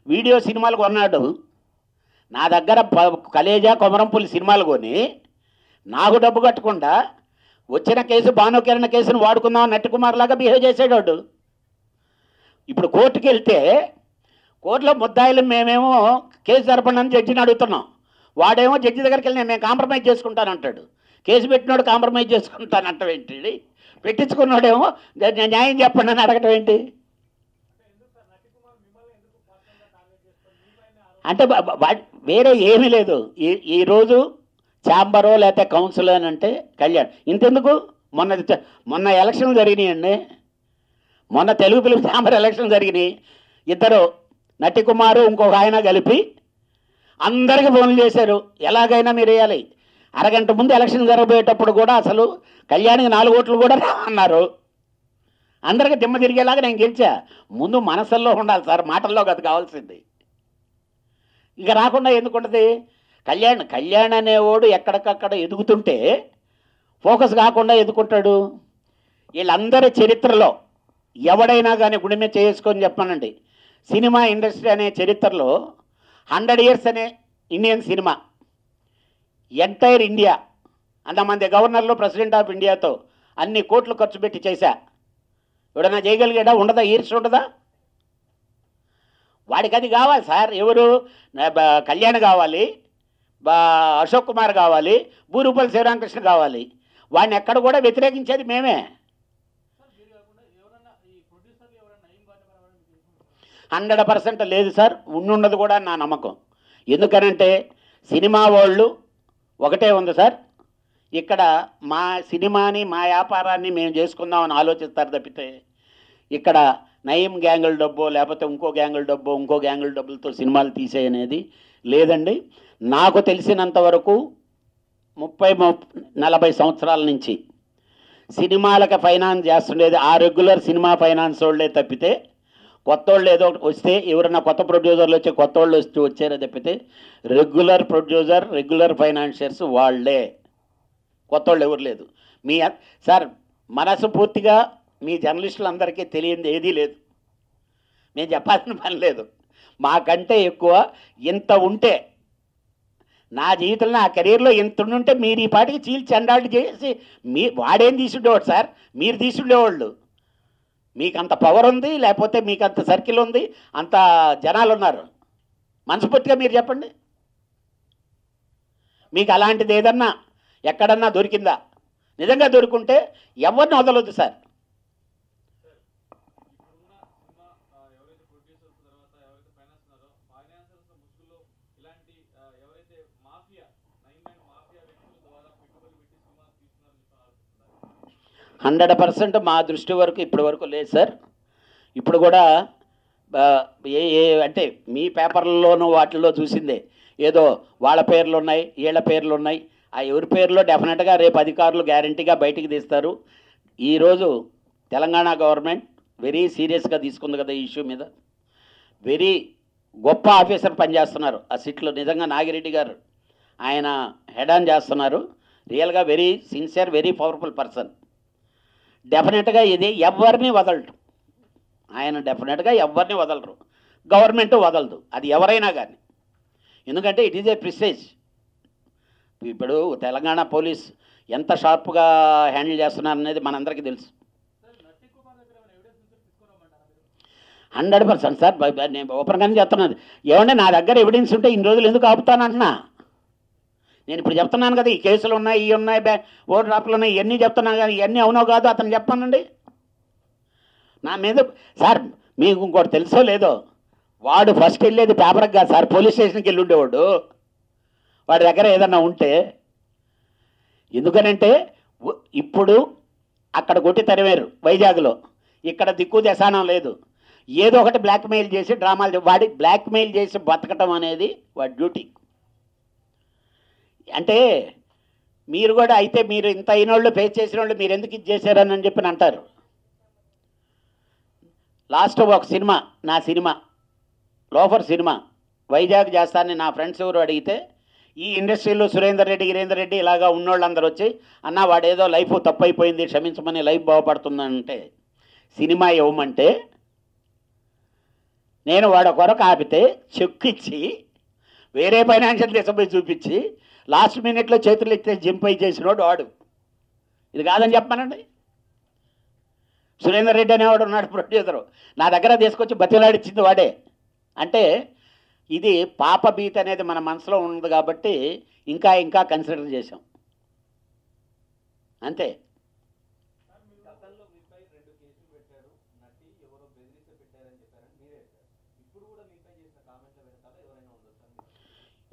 వీడియో సినిమాలు కొన్నాడు, నా దగ్గర కలేజా కొమరంపుల్లి సినిమాలు కొని నాకు డబ్బు కట్టకుండా వచ్చిన కేసు భానుకిరణ్ కేసును వాడుకుందాం నట్టి కుమార్ లాగా బిహేవ్ చేసేవాడు. ఇప్పుడు కోర్టుకి వెళ్తే కోర్టులో ముద్దాయిలు మేమేమో కేసు జరపండి జడ్జిని అడుగుతున్నాం. వాడేమో జడ్జి దగ్గరికి వెళ్ళి నేను కాంప్రమైజ్ చేసుకుంటానంటాడు. కేసు పెట్టినాడు కాంప్రమైజ్ చేసుకుంటానంటాం ఏంటి? పెట్టించుకున్నాడేమో న్యాయం చెప్పండి అని అడగటం ఏంటి? అంటే వేరే ఏమీ లేదు. ఈరోజు ఛాంబరో లేకపోతే కౌన్సిల్ అని అంటే కళ్యాణ్ ఇంతెందుకు? మొన్న ఎలక్షన్ జరిగినాయండి. మొన్న తెలుగు ఫిలిం ఛాంబర్ ఎలక్షన్ జరిగినాయి. ఇద్దరు నట్టి కుమారు ఇంకొక ఆయన కలిపి అందరికీ ఫోన్లు చేశారు, ఎలాగైనా మీరు వేయాలి. అరగంట ముందు ఎలక్షన్ జరగబోయేటప్పుడు కూడా అసలు కళ్యాణ్కి 4 ఓట్లు కూడా అన్నారు. అందరికీ దిమ్మ తిరిగేలాగా నేను గెలిచా. ముందు మనసుల్లో ఉండాలి సార్, మాటల్లో అది కావాల్సింది. ఇక రాకుండా ఎందుకుంటుంది? కళ్యాణ్ అనేవాడు ఎక్కడికక్కడ ఎదుగుతుంటే ఫోకస్ కాకుండా ఎదుగుంటాడు. వీళ్ళందరి చరిత్రలో ఎవడైనా కానీ గుడి మీద చేసుకొని చెప్పానండి, సినిమా ఇండస్ట్రీ అనే చరిత్రలో 100 ఇయర్స్ అనే ఇండియన్ సినిమా ఎంటైర్ ఇండియా అంతమంది గవర్నర్లు ప్రెసిడెంట్ ఆఫ్ ఇండియాతో అన్ని కోట్లు ఖర్చు పెట్టి చేశా. ఎవడన్నా చేయగలిగాడా? ఉండదా? ఈర్ష ఉండదా? వాడికి అది కావాలి సార్. ఎవరు? కళ్యాణ్ కావాలి, అశోక్ కుమార్ కావాలి, బూరుపల్లి శివరామకృష్ణ కావాలి. వాడిని ఎక్కడ కూడా వ్యతిరేకించేది మేమే. 100% లేదు సార్, ఉన్నది కూడా నా నమ్మకం. ఎందుకనంటే సినిమా వాళ్ళు ఒకటే ఉంది సార్, ఇక్కడ మా సినిమాని మా వ్యాపారాన్ని మేము చేసుకుందామని ఆలోచిస్తారు తప్పితే ఇక్కడ నయం గ్యాంగుల డబ్బో లేకపోతే ఇంకో గ్యాంగుల డబ్బులతో సినిమాలు తీసేయనేది లేదండి. నాకు తెలిసినంత వరకు 30-40 సంవత్సరాల నుంచి సినిమాలకు ఫైనాన్స్ చేస్తుండేది ఆ రెగ్యులర్ సినిమా ఫైనాన్స్ వాళ్ళే తప్పితే కొత్త వాళ్ళు ఏదో వస్తే ఎవరైనా కొత్త ప్రొడ్యూసర్లు వచ్చి కొత్త వాళ్ళు వచ్చారో తప్పితే రెగ్యులర్ ప్రొడ్యూసర్ రెగ్యులర్ ఫైనాన్షియర్స్ వాళ్ళే, కొత్త వాళ్ళు ఎవరు లేదు. మీ సార్ మనసు పూర్తిగా మీ జర్నలిస్టులందరికీ తెలియంది ఏదీ లేదు, మేము చెప్పాల్సిన పని లేదు. మాకంటే ఎక్కువ ఇంత ఉంటే నా జీవితంలో నా కెరీర్లో ఇంత ఉంటే మీరు ఈ పాటికి చీల్చి చెండాలు చేసి వాడేం తీసుండేవాడు సార్, మీరు తీసుండేవాళ్ళు. మీకు అంత పవర్ ఉంది, లేకపోతే మీకు అంత సర్కిల్ ఉంది, అంత జనాలు ఉన్నారు. మనస్ఫూర్తిగా మీరు చెప్పండి, మీకు అలాంటిది ఏదన్నా ఎక్కడన్నా దొరికిందా? నిజంగా దొరుకుంటే ఎవరిని వదలొద్దు సార్. హండ్రెడ్ 100% మా దృష్టి వరకు ఇప్పటి వరకు లేదు సార్. ఇప్పుడు కూడా అంటే మీ పేపర్లలోనూ వాటిల్లో చూసిందే ఏదో వాళ్ళ పేర్లు ఉన్నాయి, వీళ్ళ పేర్లు ఉన్నాయి. ఆ ఎవరి పేర్లో డెఫినెట్గా రేపు అధికారులు గ్యారంటీగా బయటికి తీస్తారు. ఈరోజు తెలంగాణ గవర్నమెంట్ వెరీ సీరియస్గా తీసుకుంది కదా ఈ ఇష్యూ మీద. వెరీ గొప్ప ఆఫీసర్ పనిచేస్తున్నారు ఆ సిట్లో. నిజంగా నాగిరెడ్డి గారు ఆయన హెడ్ ఆన్ చేస్తున్నారు. రియల్గా very sincere, very powerful person. డెఫినెట్గా ఇది ఎవరిని వదలరు ఆయన, డెఫినెట్గా ఎవరిని వదలరు, గవర్నమెంట్ వదలదు, అది ఎవరైనా కానీ. ఎందుకంటే ఇట్ ఈజ్ ఏ ప్రిస్టేజ్. ఇప్పుడు తెలంగాణ పోలీస్ ఎంత షార్ప్గా హ్యాండిల్ చేస్తున్నారు అనేది మనందరికీ తెలుసు. 100% సార్. నేను ఓపెన్గానే చెప్తున్నాను. ఏమంటే నా దగ్గర ఎవిడెన్స్ ఉంటే ఇన్ని రోజులు ఎందుకు ఆపుతానంటున్నా. నేను ఇప్పుడు చెప్తున్నాను కదా, ఈ కేసులు ఉన్నాయి, ఇవి ఉన్నాయి, ఓటు డ్రాప్లు ఉన్నాయి, ఇవన్నీ చెప్తున్నాను కానీ ఇవన్నీ అవునో కాదు అతను చెప్పానండి. నా మీద సార్ మీకు ఇంకోటి తెలుసో లేదో, వాడు ఫస్ట్ వెళ్ళేది పేపర్కి కాదు సార్, పోలీస్ స్టేషన్కి వెళ్ళి ఉండేవాడు వాడి దగ్గర ఏదన్నా ఉంటే. ఎందుకనంటే ఇప్పుడు అక్కడ కొట్టి తరివేరు వైజాగ్లో, ఇక్కడ దిక్కు దశానం లేదు. ఏదో ఒకటి బ్లాక్మెయిల్ చేసి డ్రామాలు, వాడి బ్లాక్మెయిల్ చేసి బతకటం అనేది వాడి డ్యూటీ. అంటే మీరు కూడా అయితే మీరు ఇంత అయిన వాళ్ళు ఫేస్ చేసిన వాళ్ళు మీరు ఎందుకు ఇది చేశారని చెప్పి అంటారు. లాస్ట్ ఒక సినిమా, నా సినిమా లోఫర్ సినిమా వైజాగ్ చేస్తానని నా ఫ్రెండ్స్ ఎవరు అడిగితే, ఈ ఇండస్ట్రీలో సురేందర్ రెడ్డి, గిరేందర్ రెడ్డి ఇలాగా ఉన్నోళ్ళందరూ వచ్చి అన్న వాడేదో లైఫ్ తప్పైపోయింది క్షమించమని, లైఫ్ బాగుపడుతుందంటే సినిమా ఇవ్వమంటే నేను వాడు కొరకు ఆపితే చెక్ ఇచ్చి వేరే ఫైనాన్షియల్ తీసుకుపోయి చూపించి లాస్ట్ మినిట్లో చేతులు ఎత్తే జింపై చేసినోడు వాడు. ఇది కాదని చెప్పానండి. సురేందర్ రెడ్డి అనేవాడు ఉన్నాడు ప్రొడ్యూసరు, నా దగ్గర తీసుకొచ్చి బతిలాడిచ్చింది వాడే. అంటే ఇది పాప భీతి అనేది మన మనసులో ఉంది కాబట్టి ఇంకా ఇంకా కన్సిడర్ చేశాం అంతే.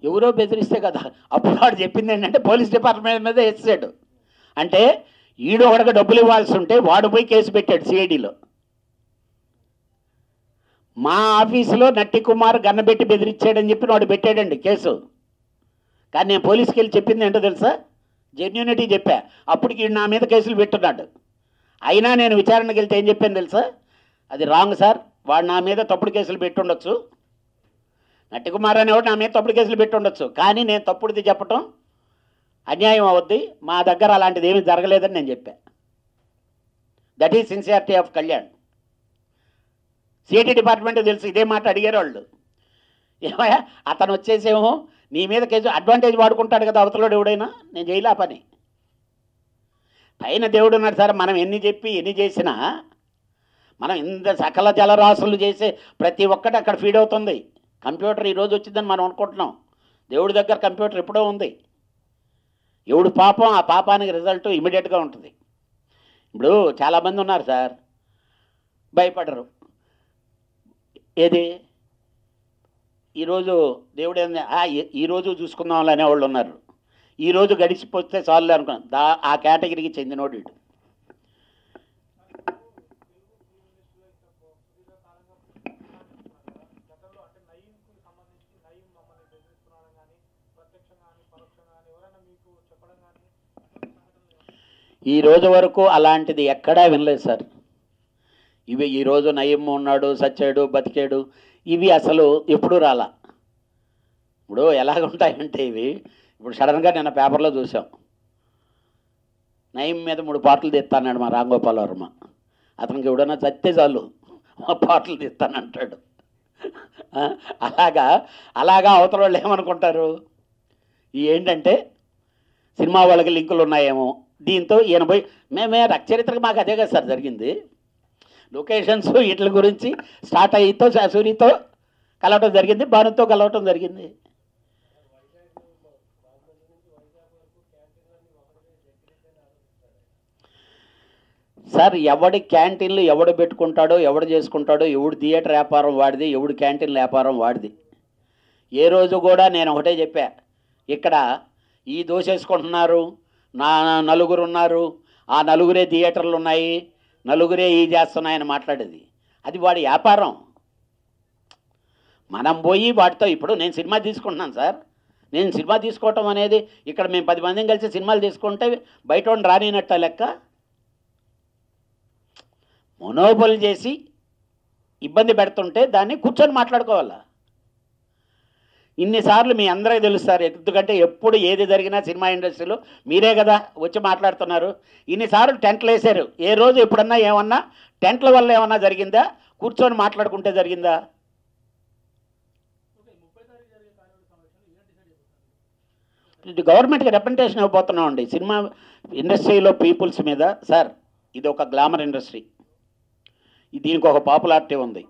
ఎవరో బెదిరిస్తే కదా, అప్పుడు వాడు చెప్పింది ఏంటంటే పోలీస్ డిపార్ట్మెంట్ మీద వేసాడు. అంటే ఈడో ఒకటికి డబ్బులు ఇవ్వాల్సి ఉంటే వాడు పోయి కేసు పెట్టాడు సిఐడిలో. మా ఆఫీసులో నట్టి కుమార్ గన్నబెట్టి బెదిరించాడని చెప్పి వాడు పెట్టాడండి కేసు. కానీ నేను పోలీస్కి వెళ్ళి చెప్పింది ఏంటో తెలుసా, జెన్యూనిటీ చెప్పా. అప్పటికి నా మీద కేసులు పెట్టున్నాడు. అయినా నేను విచారణకి వెళ్తే ఏం చెప్పాను తెలుసా, అది రాంగ్ సార్, వాడు నా మీద తప్పుడు కేసులు పెట్టుండొచ్చు, నట్టి కుమార్ అనేవాడు నా మీద తప్పుడు కేసులు పెట్టుండొచ్చు, కానీ నేను తప్పుడుది చెప్పటం అన్యాయం అవద్ది, మా దగ్గర అలాంటిది ఏమీ జరగలేదని నేను చెప్పా. That is sincerity of Kalyan. CIT department తెలుసు, ఇదే మాట అడిగారు వాళ్ళు. ఏమయ్యా అతను వచ్చేసేమో నీ మీద కేసు అడ్వాంటేజ్ వాడుకుంటాడు కదా అవతలోడు ఎవడైనా, నేను చేయలే పని. పైన దేవుడు ఉన్నాడు సార్, మనం ఎన్ని చెప్పి ఎన్ని చేసినా మనం ఇంత సకల జలరాశులు చేసే ప్రతి ఒక్కటి అక్కడ ఫీడ్ అవుతుంది. కంప్యూటర్ ఈరోజు వచ్చిందని మనం అనుకుంటున్నాం, దేవుడి దగ్గర కంప్యూటర్ ఎప్పుడో ఉంది. ఎవడు పాపం ఆ పాపానికి రిజల్ట్ ఇమీడియట్గా ఉంటుంది. ఇప్పుడు చాలామంది ఉన్నారు సార్ భయపడరు. ఏది ఈరోజు దేవుడు ఈరోజు చూసుకుందాం అనేవాళ్ళు ఉన్నారు. ఈరోజు గడిచిపోతే చాలు అనుకున్నాను. ఆ కేటగిరీకి చెందినోడు వీడు. ఈ రోజు వరకు అలాంటిది ఎక్కడా వినలేదు సార్. ఇవి ఈరోజు నయీం ఉన్నాడు, సచ్చాడు, బతికాడు, ఇవి అసలు ఎప్పుడూ రాలా. ఇప్పుడు ఎలాగుంటాయంటే ఇవి, ఇప్పుడు సడన్గా నిన్న పేపర్లో చూసాం, నయీం మీద 3 పాటలు తీస్తాన్నాడు మా రాంగోపాల్ వర్మ. అతనికి ఎవడన్నా చస్తే చాలు పాటలు తీస్తానంటాడు. అలాగా అవతల వాళ్ళు ఏమనుకుంటారు, ఏంటంటే సినిమా వాళ్ళకి లింకులు ఉన్నాయేమో, దీంతో ఈయన పోయి మేమే రక్చరిత్రకు మాకు అదే కదా సార్ జరిగింది. లొకేషన్స్ వీటి గురించి స్టార్ట్ అయ్యితో సూరితో కలవటం జరిగింది, భానుతో కలవటం జరిగింది. సార్ ఎవడి క్యాంటీన్లు ఎవడు పెట్టుకుంటాడో, ఎవడు చేసుకుంటాడో, ఎవడు థియేటర్ వ్యాపారం వాడిది, ఎవడు క్యాంటీన్ వ్యాపారం వాడిది. ఏ రోజు కూడా నేను ఒకటే చెప్పా, ఇక్కడ ఈ దోసేసుకుంటున్నారు, నలుగురు ఉన్నారు, ఆ నలుగురే థియేటర్లు ఉన్నాయి, నలుగురే ఈ చేస్తున్నాయని మాట్లాడేది అది వాడి వ్యాపారం. మనం పోయి వాటితో, ఇప్పుడు నేను సినిమా తీసుకుంటున్నాను సార్, నేను సినిమా తీసుకోవటం అనేది ఇక్కడ మేము 10 మందిని కలిసి సినిమాలు తీసుకుంటే బయట వాడిని రానినట్ట లెక్క. మొనోపొలి చేసి ఇబ్బంది పెడుతుంటే దాన్ని కూర్చొని మాట్లాడుకోవాలా. ఇన్నిసార్లు మీ అందరికీ తెలుస్తారు, ఎందుకంటే ఎప్పుడు ఏది జరిగినా సినిమా ఇండస్ట్రీలో మీరే కదా వచ్చి మాట్లాడుతున్నారు. ఇన్నిసార్లు టెంట్లు వేశారు, ఏ రోజు ఎప్పుడన్నా ఏమన్నా టెంట్ల వల్ల ఏమన్నా జరిగిందా, కూర్చొని మాట్లాడుకుంటే జరిగిందా? గవర్నమెంట్కి రిప్రజెంటేషన్ ఇవ్వబోతున్నాం అండి సినిమా ఇండస్ట్రీలో పీపుల్స్ మీద. సార్ ఇది ఒక గ్లామర్ ఇండస్ట్రీ, దీనికి ఒక పాపులారిటీ ఉంది.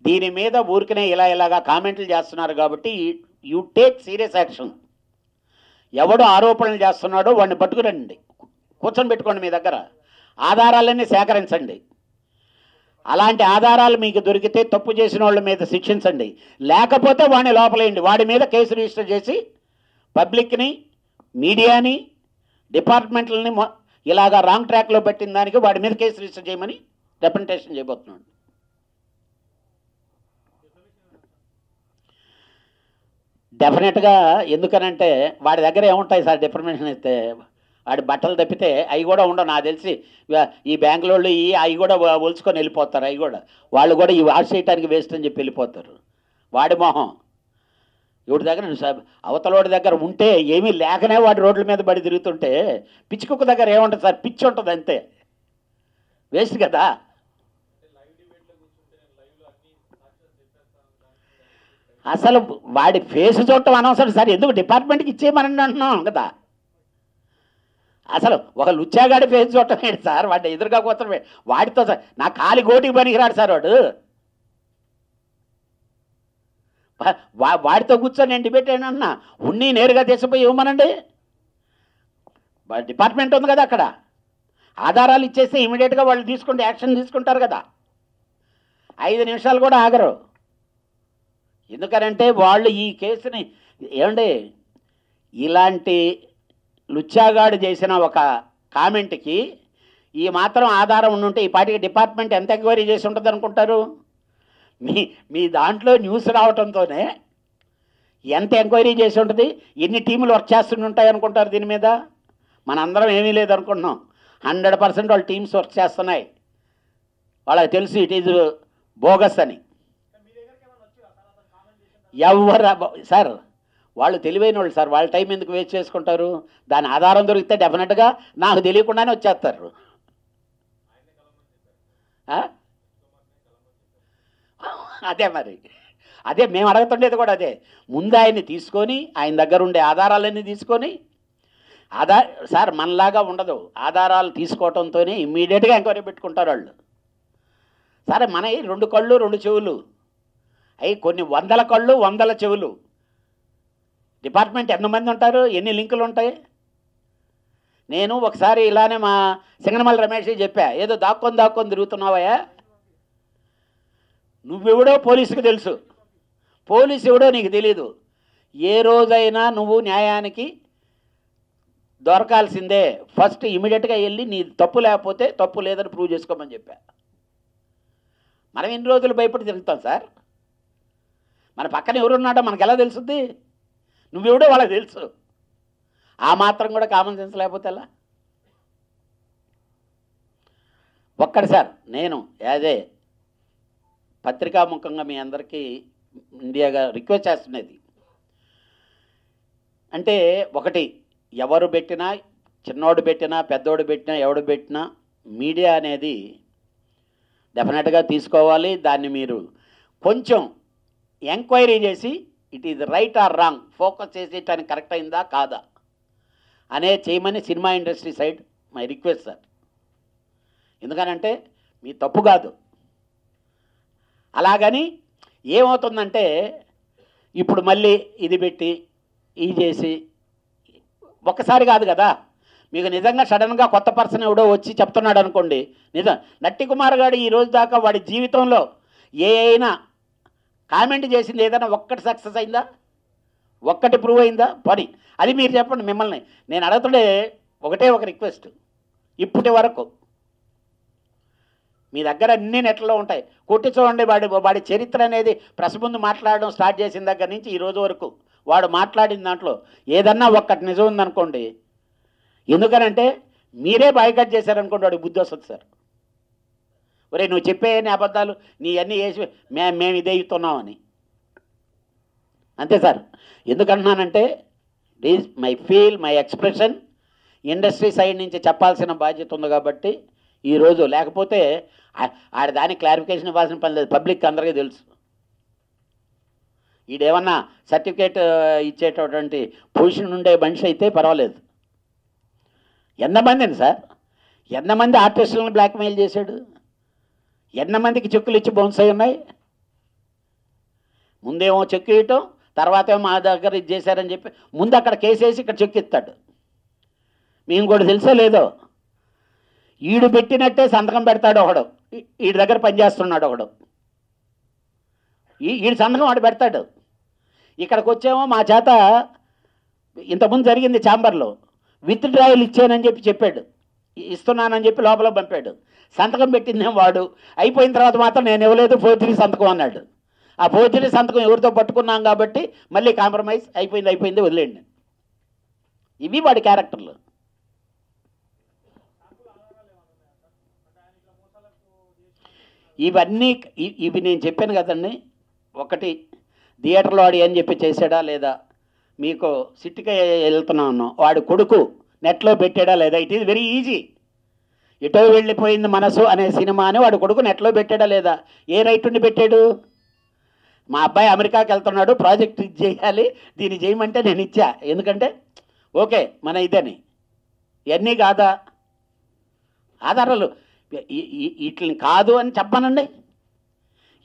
దీని మీద ఊరికనే ఇలాగా కామెంట్లు చేస్తున్నారు కాబట్టి యూ టేక్ సీరియస్ యాక్షన్. ఎవడు ఆరోపణలు చేస్తున్నాడో వాడిని పట్టుకురండి, కూర్చొని పెట్టుకోండి, మీ దగ్గర ఆధారాలన్నీ సేకరించండి. అలాంటి ఆధారాలు మీకు దొరికితే తప్పు చేసిన వాళ్ళ మీద శిక్షించండి, లేకపోతే వాడిని లోపలేయండి. వాడి మీద కేసు రిజిస్టర్ చేసి పబ్లిక్ని, మీడియాని, డిపార్ట్మెంట్లని ఇలాగా రాంగ్ ట్రాక్లో పెట్టిన దానికి వాడి మీద కేసు రిజిస్టర్ చేయమని రిప్రజెంటేషన్ చేయబోతున్నాడు. డెఫినెట్గా, ఎందుకనంటే వాడి దగ్గర ఏముంటాయి సార్ డిఫర్మేషన్ ఇస్తే, వాడి బట్టలు తప్పితే అవి కూడా ఉండవు నాకు తెలిసి. ఈ బ్యాంకులోళ్ళు అవి కూడా ఒలుచుకొని వెళ్ళిపోతారు, అవి కూడా వాళ్ళు కూడా ఈ వాష్ చేయడానికి వేస్ట్ అని చెప్పి వెళ్ళిపోతారు. వాడి మొహం ఎవడి దగ్గర, అవతలోడి దగ్గర ఉంటే ఏమీ లేకనే వాడి రోడ్ల మీద పడి తిరుగుతుంటే, పిచ్చుకుక్క దగ్గర ఏముంటుంది సార్, పిచ్చి ఉంటుంది అంతే, వేస్ట్ కదా. అసలు వాడి ఫేస్ చూడటం అనవసరం సార్, ఎందుకు డిపార్ట్మెంట్కి ఇచ్చేయమని అంటున్నాం కదా. అసలు ఒక లుచ్చాగాడి ఫేస్ చూడటం ఏంటి సార్, వాడి ఎదురుగా కూర్చొని వాడితో సార్ నా కాలి గోటికి పనికిరాడు సార్ వాడు. వాడితో కూర్చొని నేను డిబేట్ అయినా ఉన్ని నేరుగా తీసుకుపోయి ఇవ్వమనండి. డిపార్ట్మెంట్ ఉంది కదా అక్కడ, ఆధారాలు ఇచ్చేస్తే ఇమీడియట్గా వాళ్ళు తీసుకుంటే యాక్షన్ తీసుకుంటారు కదా, 5 నిమిషాలు కూడా ఆగరు. ఎందుకనంటే వాళ్ళు ఈ కేసుని ఏమండి, ఇలాంటి లుచ్చాగాడు చేసిన ఒక కామెంట్కి ఈ మాత్రం ఆధారం ఉండుంటే ఈ పాటికి డిపార్ట్మెంట్ ఎంత ఎంక్వైరీ చేసి ఉంటుంది అనుకుంటారు? మీ దాంట్లో న్యూస్ రావడంతోనే ఎంత ఎంక్వైరీ చేసి ఉంటుంది, ఎన్ని టీములు వర్క్ చేస్తుంటాయి అనుకుంటారు దీని మీద. మనందరం ఏమీ లేదనుకుంటున్నాం, 100% వాళ్ళ టీమ్స్ వర్క్ చేస్తున్నాయి, వాళ్ళకి తెలుసు ఇట్ ఈజ్ బోగస్ అని. ఎవరు సార్, వాళ్ళు తెలివైన వాళ్ళు సార్, వాళ్ళ టైం ఎందుకు వేస్ట్ చేసుకుంటారు? దాని ఆధారం దొరికితే డెఫినెట్గా నాకు తెలియకుండానే వచ్చేస్తారు. అదే మరి, అదే మేము అడుగుతుండేది కూడా అదే. ముందు ఆయన్ని తీసుకొని ఆయన దగ్గర ఉండే ఆధారాలన్నీ తీసుకొని, సార్ మనలాగా ఉండదు, ఆధారాలు తీసుకోవడంతోనే ఇమ్మీడియట్గా ఎంక్వైరీ పెట్టుకుంటారు వాళ్ళు. సరే మన 2 కళ్ళు 2 చెవులు, అవి కొన్ని 100 కళ్ళు 100 చెవులు. డిపార్ట్మెంట్ ఎంతమంది ఉంటారు, ఎన్ని లింకులు ఉంటాయి? నేను ఒకసారి ఇలానే మా సింగనమల రమేష్ చెప్పా, ఏదో దాక్కొని తిరుగుతున్నావయ్యా, నువ్వెవడో పోలీసుకు తెలుసు, పోలీసు ఎవడో నీకు తెలీదు. ఏ రోజైనా నువ్వు న్యాయానికి దొరకాల్సిందే. ఫస్ట్ ఇమీడియట్గా వెళ్ళి నీ తప్పు లేకపోతే తప్పు లేదని ప్రూవ్ చేసుకోమని చెప్పా. మనం ఎన్ని రోజులు భయపడి తిరుగుతాం సార్? మన పక్కన ఎవరున్నాడో మనకు ఎలా తెలుస్తుంది? నువ్వెవడో వాళ్ళకి తెలుసు. ఆ మాత్రం కూడా కామన్ సెన్స్ లేకపోతే ఎలా? ఒక్కటి సార్, నేను యాజ్ ఏ పత్రికాముఖంగా మీ అందరికీ ఇండియాగా రిక్వెస్ట్ చేస్తున్నది అంటే, ఒకటి, ఎవరు పెట్టినా, చిన్నోడు పెట్టినా, పెద్దోడు పెట్టినా, ఎవడు పెట్టినా మీడియా అనేది డెఫినెట్గా తీసుకోవాలి. దాన్ని మీరు కొంచెం ఎంక్వైరీ చేసి it is right are wrong focus చేసి దానికి కరెక్ట్ అయిందా కాదా అనే చేయమని cinema industry side my request sir. ఎందుకనంటే మీ తప్పు కాదు. అలాగని ఏమవుతుందంటే ఇప్పుడు మళ్ళీ ఇది పెట్టి ఇది చేసి ఒక్కసారి కాదు కదా, మీకు నిజంగా సడన్గా కొత్త పర్సన్ ఎవడో వచ్చి చెప్తున్నాడు అనుకోండి, నిజం నట్టి కుమార్ గారు ఈ రోజు దాకా వాడి జీవితంలో ఏ అయినా కామెంట్ చేసింది ఏదైనా ఒక్కటి సక్సెస్ అయిందా? ఒక్కటి ప్రూవ్ అయిందా? పని అది మీరు చెప్పండి. మిమ్మల్ని నేను అడుగుతుండే ఒకటే ఒక రిక్వెస్ట్, ఇప్పటి వరకు మీ దగ్గర అన్ని నెట్లో ఉంటాయి, కొట్టి చూడండి. వాడి చరిత్ర అనేది ప్రెస్ ముందు మాట్లాడడం స్టార్ట్ చేసిన దగ్గర నుంచి ఈ రోజు వరకు వాడు మాట్లాడిన దాంట్లో ఏదన్నా ఒక్కటి నిజం ఉందనుకోండి. ఎందుకనంటే మీరే బాయ్కట్ చేశారనుకోండి, వాడికి బుద్ధి వస్తుంది సార్. ఒరే నువ్వు చెప్పే అబద్ధాలు నీ అన్నీ వేసి మేము ఇదే ఇస్తున్నామని. అంతే సార్. ఎందుకంటున్నానంటే is my feel, my expression. Industry side నుంచి చెప్పాల్సిన బాధ్యత ఉంది కాబట్టి ఈరోజు, లేకపోతే ఆడ దానికి క్లారిఫికేషన్ ఇవ్వాల్సిన పని లేదు, పబ్లిక్ అందరికీ తెలుసు. ఈడేమన్నా సర్టిఫికేట్ ఇచ్చేటటువంటి పొజిషన్ ఉండే మనిషి అయితే పర్వాలేదు. ఎంతమందిని సార్, ఎంతమంది ఆర్టిస్టులను బ్లాక్మెయిల్ చేశాడు, ఎంతమందికి చెక్కులు ఇచ్చి బౌన్స్ అయి ఉన్నాయి. ముందేమో చెక్కు ఇవ్వటం, తర్వాత ఏమో మా దగ్గర ఇది చేశారని చెప్పి ముందు అక్కడ కేసేసి ఇక్కడ చెక్కు ఇస్తాడు. మేము కూడా తెలుసో లేదో, ఈడు పెట్టినట్టే సంతకం పెడతాడు ఒకడు, ఈడి దగ్గర పనిచేస్తున్నాడు ఒకడు, ఈడు సంతకం వాడు పెడతాడు. ఇక్కడికి వచ్చేమో మా చేత ఇంతకుముందు జరిగింది ఛాంబర్లో, విత్ డ్రాయల్ ఇచ్చానని చెప్పాడు, ఇస్తున్నానని చెప్పి లోపల పంపాడు. సంతకం పెట్టిందేమో వాడు, అయిపోయిన తర్వాత మాత్రం నేను ఇవ్వలేదు, ఫోర్జరీ సంతకం అన్నాడు. ఆ ఫోర్జరీ సంతకం ఎవరితో పట్టుకున్నాం కాబట్టి మళ్ళీ కాంప్రమైజ్ అయిపోయింది వదిలేండి. ఇవి వాడి క్యారెక్టర్లు. ఇవి నేను చెప్పాను కదండి. ఒకటి, థియేటర్లో వాడు అని చెప్పి చేశాడా లేదా, మీకు సిట్టిగా వెళ్తున్నాను వాడు కొడుకు నెట్లో పెట్టాడా లేదా. It is very easy. ఎటో వెళ్ళిపోయింది మనసు అనే సినిమాని వాడు కొడుకు నెట్లో పెట్టాడా లేదా. ఏ రైట్ ఉండి పెట్టాడు? మా అబ్బాయి అమెరికాకి వెళ్తున్నాడు, ప్రాజెక్ట్ ఇది చేయాలి, దీన్ని చేయమంటే నేను ఇచ్చా, ఎందుకంటే ఓకే మన ఇదని. ఇవన్నీ కాదా ఆధారాలు? వీటిని కాదు అని చెప్పానండి.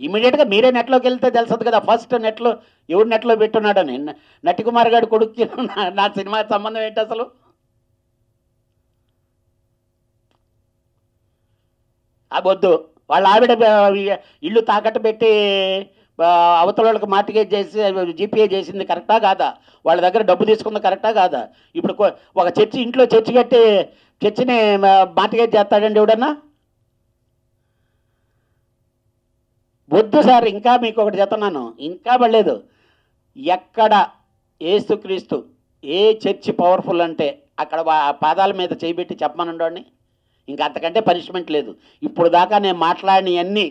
ఇమీడియట్గా మీరే నెట్లోకి వెళ్తే తెలుస్తుంది కదా, ఫస్ట్ నెట్లో ఎవడు నెట్లో పెట్టున్నాడని. నట్టి కుమార్ గారు కొడుకు నా సినిమాకి సంబంధం ఏంటి అసలు? వద్దు. వాళ్ళ ఆవిడ ఇల్లు తాకట్టు పెట్టి అవతల వాళ్ళకి మార్టిగేజ్ చేసి జీపీఏ చేసింది కరెక్టా కాదా? వాళ్ళ దగ్గర డబ్బు తీసుకుంది కరెక్టా కాదా? ఇప్పుడు ఒక చర్చి, ఇంట్లో చర్చి కట్టి చర్చిని మార్టిగేజ్ చేస్తాడండి ఎవడన్నా? వద్దు సార్. ఇంకా మీకు ఒకటి చెప్తున్నాను, ఇంకా పడలేదు. ఎక్కడ యేసుక్రీస్తు ఏ చర్చి పవర్ఫుల్ అంటే అక్కడ పాదాల మీద చేయబెట్టి చెప్పమనండి. ఇంకా అంతకంటే పనిష్మెంట్ లేదు. ఇప్పుడు దాకా నేను మాట్లాడినవన్నీ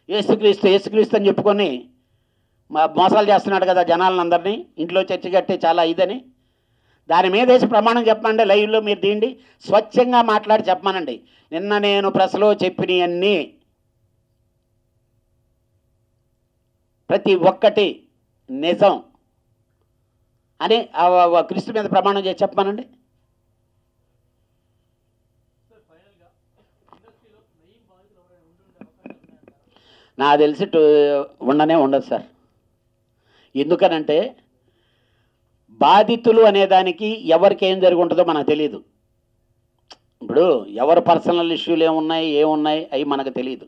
యేసుక్రీస్తు అని చెప్పుకొని మోసాలు చేస్తున్నాడు కదా జనాలను అందరినీ, ఇంట్లో చర్చి కట్టి చాలా ఇదని. దాని మీద వేసి ప్రమాణం చెప్పమండి, లైవ్లో మీరు తీయండి, స్వచ్ఛంగా మాట్లాడి చెప్పమనండి. నిన్న నేను ప్రెస్లో చెప్పినవన్నీ ప్రతి ఒక్కటి నిజం అని క్రీస్తు మీద ప్రమాణం చేసి చెప్పమనండి. నాకు తెలిసి ఉండదు సార్. ఎందుకనంటే బాధితులు అనేదానికి ఎవరికి ఏం జరిగి ఉంటుందో మనకు తెలియదు. ఇప్పుడు ఎవరు పర్సనల్ ఇష్యూలు ఏమున్నాయి అవి మనకు తెలియదు.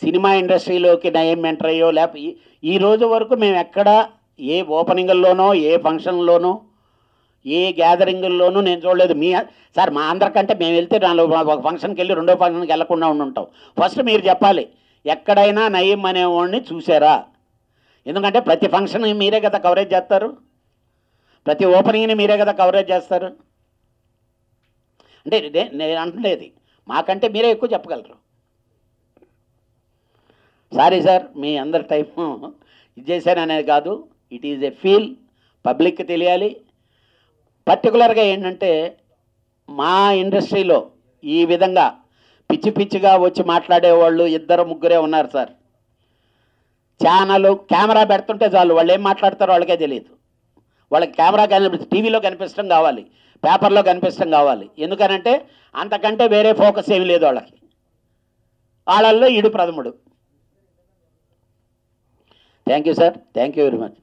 సినిమా ఇండస్ట్రీలోకి నయం ఎంటర్ అయ్యో లేకపోతే ఈ రోజు వరకు మేము ఎక్కడ ఏ ఓపెనింగ్లోనో ఏ ఫంక్షన్లోనో ఏ గ్యాదరింగుల్లోనూ నేను చూడలేదు. సార్ మా అందరికంటే మేము వెళ్తే ఒక ఫంక్షన్కి వెళ్ళి రెండో ఫంక్షన్కి వెళ్ళకుండా ఉంటాం. ఫస్ట్ మీరు చెప్పాలి, ఎక్కడైనా నయీం అనేవాడిని చూసారా? ఎందుకంటే ప్రతి ఫంక్షన్ మీరే కదా కవరేజ్ చేస్తారు, ప్రతి ఓపెనింగ్ని మీరే కదా కవరేజ్ చేస్తారు. అంటే నేను అంటలేదు, మాకంటే మీరే ఎక్కువ చెప్పగలరు. సారీ సార్, మీ అందరి టైం ఇది చేశాననేది కాదు, ఇట్ ఈజ్ ఎ ఫీల్, పబ్లిక్కి తెలియాలి. పర్టికులర్గా ఏంటంటే మా ఇండస్ట్రీలో ఈ విధంగా పిచ్చి పిచ్చిగా వచ్చి మాట్లాడేవాళ్ళు ఇద్దరు ముగ్గురే ఉన్నారు సార్. ఛానల్ కెమెరా పెడుతుంటే చాలు, వాళ్ళు ఏం మాట్లాడతారో వాళ్ళకే తెలియదు. వాళ్ళకి కెమెరా టీవీలో కనిపించడం కావాలి, పేపర్లో కనిపించడం కావాలి. ఎందుకనంటే అంతకంటే వేరే ఫోకస్ ఏమి లేదు వాళ్ళకి. వాళ్ళల్లో ఈడు ప్రథముడు. Thank you sir, thank you very much.